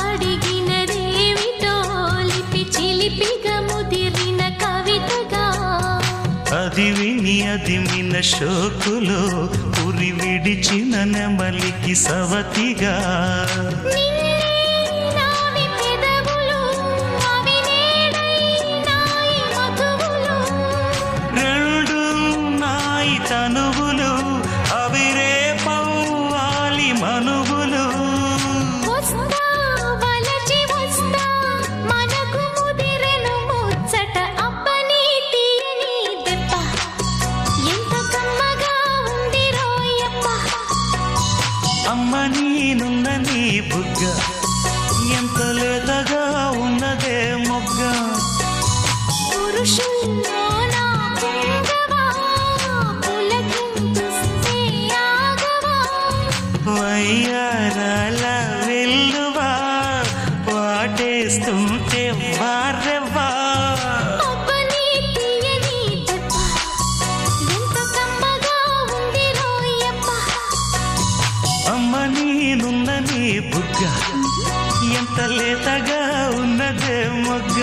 అడిగినదేమిటో లిపి చిలిపిగా ముదిరిన కవితగా అది విని అదిమిన శోకులో ఉరి విడిచిన నెమలికి సవతిగా రెండు నాయి తనువులు అవి రేపవ్వాలి మనువులు అమ్మ నేనున్న నీ బుగ్గ ఎంత లేతగా ఉన్నదే మొగ్గ వయ్యారాల వెల్లువా వాటేస్తుంటే వారెవ్వా అమ్మ నేనున్న నీ బుగ్గ ఎంత లేతగా ఉన్నదే మొగ్గ.